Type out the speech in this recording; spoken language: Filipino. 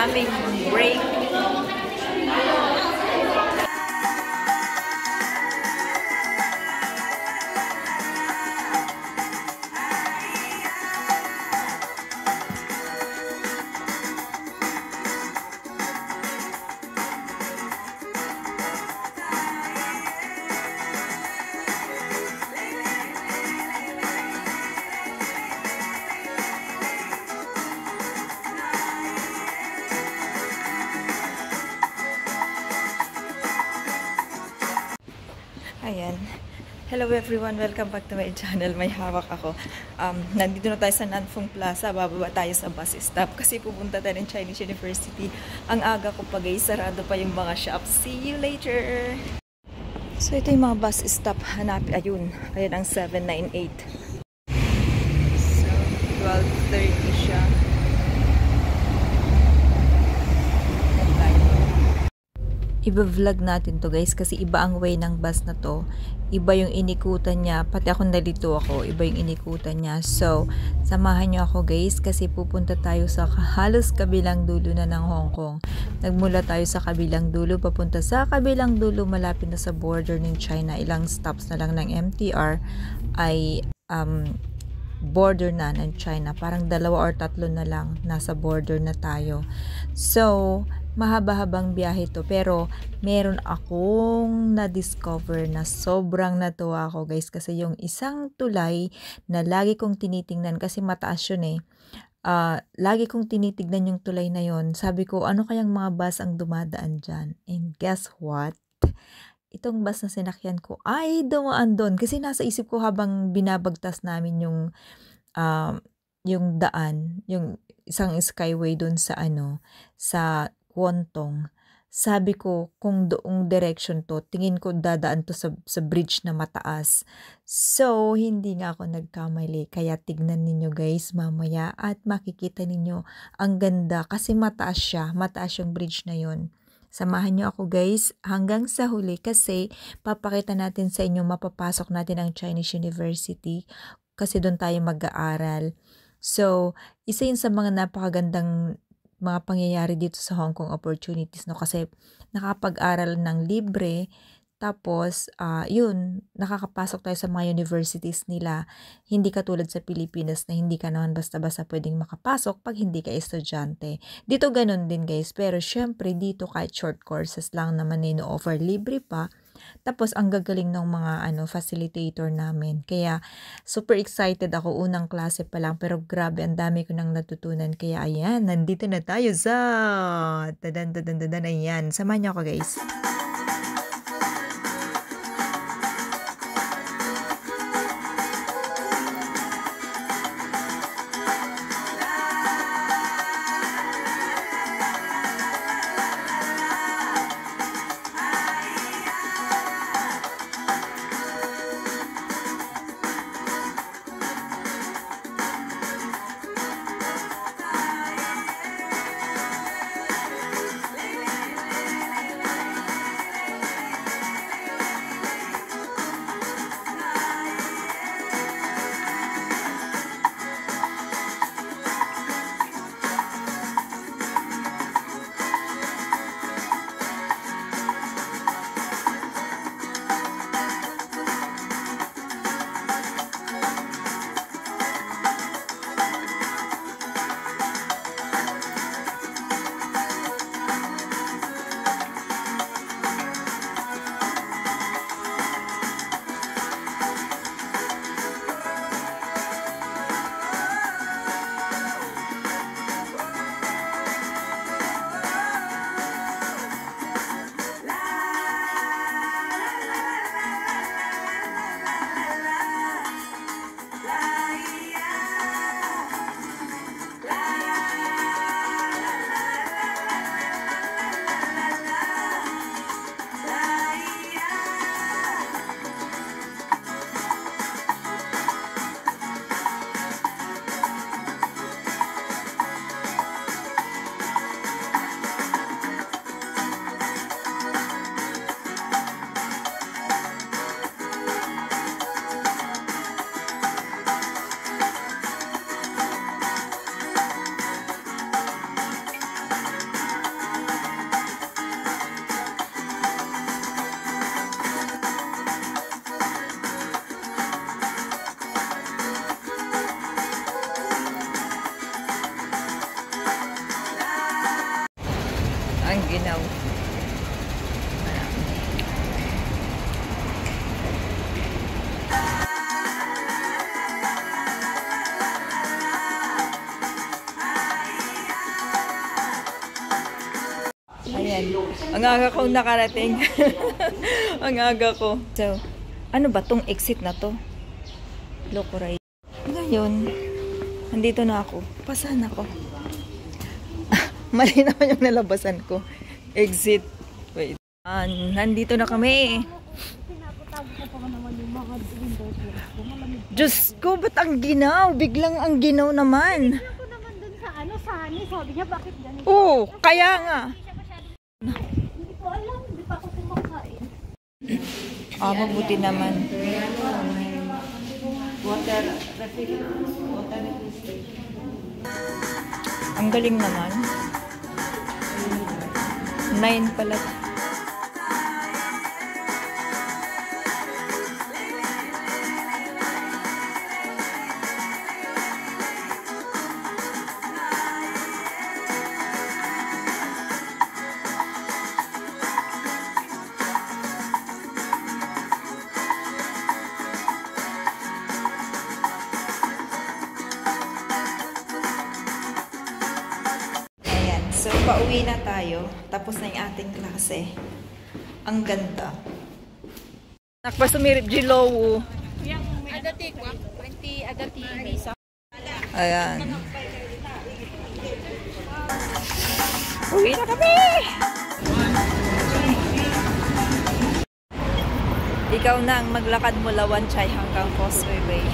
aming break. Ayan. Hello everyone, welcome back to my channel. May hawak ako. Nandito na tayo sa Nanfung Plaza. Bababa tayo sa bus stop kasi pupunta tayo ng Chinese University. Ang aga ko pa guys, sarado pa yung mga shops. See you later! So ito yung mga bus stop. Hanapin, ayun. Ayan ang 798. So, 12:30 siya. Iba-vlog natin to guys kasi iba ang way ng bus na to. Iba yung inikutan niya. Pati ako nalito ako. Iba yung inikutan niya. So, samahan niyo ako guys kasi pupunta tayo sa halos kabilang dulo na ng Hong Kong. Nagmula tayo sa kabilang dulo. Papunta sa kabilang dulo. Malapit na sa border ng China. Ilang stops na lang ng MTR ay border na ng China. Parang 2 or 3 na lang. Nasa border na tayo. So, mahaba-habang biyahe to pero meron akong na-discover na sobrang natuwa ako guys kasi yung isang tulay na lagi kong tinitingnan kasi mataas yun lagi kong tinitignan yung tulay na yon. Sabi ko ano kayang mga bus ang dumadaan dyan, and guess what, itong bus na sinakyan ko ay dumaan doon kasi nasa isip ko habang binabagtas namin yung daan, yung isang skyway doon sa sa Kwontong. Sabi ko, kung doong direction to, tingin ko dadaan to sa bridge na mataas. So, hindi nga ako nagkamali. Kaya tignan ninyo guys mamaya at makikita ninyo ang ganda kasi mataas siya. Mataas yung bridge na yon. Samahan nyo ako guys hanggang sa huli kasi papakita natin sa inyo, mapapasok natin ang Chinese University kasi doon tayo mag-aaral. So, isa yun sa mga napakagandang mga pangyayari dito sa Hong Kong opportunities, no, kasi nakapag-aral ng libre, tapos yun, nakakapasok tayo sa mga universities nila, hindi katulad sa Pilipinas na hindi ka naman basta-basta pwedeng makapasok pag hindi ka estudyante. Dito ganun din guys, pero syempre dito kahit short courses lang naman offer libre pa. Tapos ang gagaling ng mga facilitator namin. Kaya super excited ako, unang klase pa lang pero grabe ang dami ko nang natutunan. Kaya ayan, nandito na tayo sa tadan ayan. Samahan niyo ako guys. Ang ginaw. Ayan. Ang aga ko nakarating. Ang aga ko. So, ano ba tong exit na to? Loko right. Ngayon, nandito na ako. Pasan ako. Mali naman yung nalabasan ko. Exit. Wait. Nandito na kami. Diyos ko, ba't ang ginaw? Biglang ang ginaw naman. Ito naman dun sa ano, Sani. Sabi niya, bakit ganito? Oo, kaya nga. Hindi ko alam. Hindi pa ako kumakain. Mabuti naman. Water refill station. Ang galing naman. 9 pala. So, pauwi na tayo. Tapos na yung ating klase. Ang ganda. Nakpasumirip Jilowo. Agati ko. 20 agati visa. Ayan. Uwi na kami! Ikaw na ang maglakad mula Wanchay hanggang Causeway Bay.